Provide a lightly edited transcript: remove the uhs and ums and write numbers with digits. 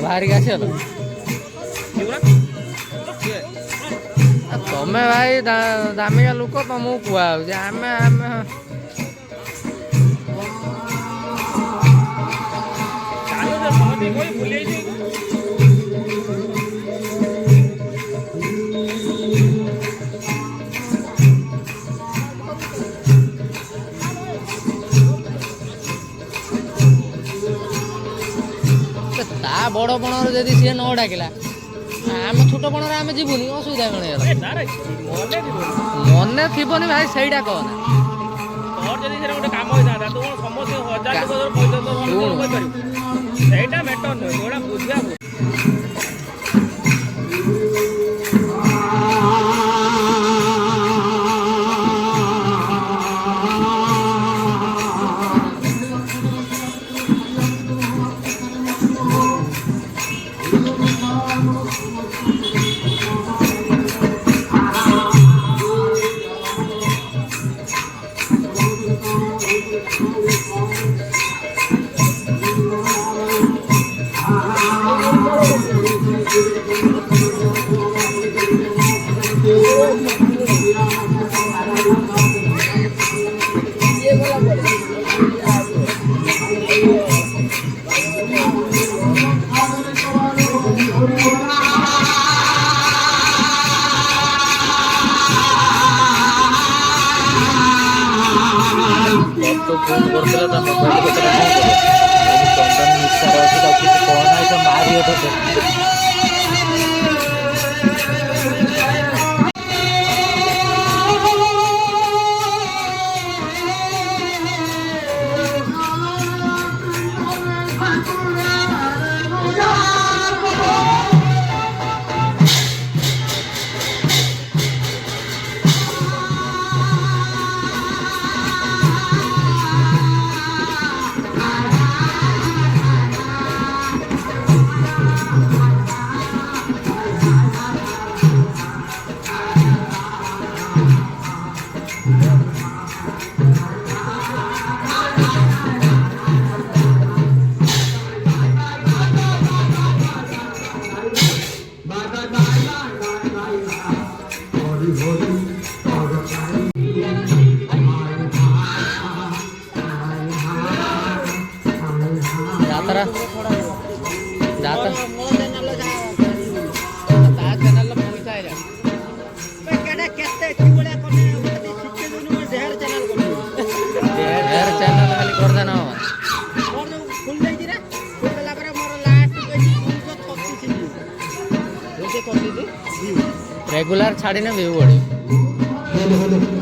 ବାହାରିକି ଆସିବ ତମେ ଭାଇ ଦାମିକା ଲୋକ ତମକୁ କୁହାହଉଛି ଆମେ ତା ବଡ଼ ପଣରେ ଯଦି ସିଏ ନ ଡାକିଲା ଆମେ ଛୋଟ ପଣରେ ଆମେ ଯିବୁନି ଅସୁବିଧା କ'ଣ ହେଇଗଲା ମନେ ଥିବନି ଭାଇ ସେଇଟା କହନା ଯଦି ସେଟା ଗୋଟେ କାମ ହେଇଥାନ୍ତା ତୁ କ'ଣ ସମସ୍ତେ ହଜାର ଲୋକ କହିପାରିବୁ ସେଇଟା ମ୍ୟାଟର ନୁହେଁ ଯୋଉଟା ବୁଝିବା फोन करते मोबाइल कतरा चंदन निशा अच्छी किसी कहना तो मारी जातरा जाता चैनल खाली कर देना रेगुलर छाड़ी ना व्यू बढ़े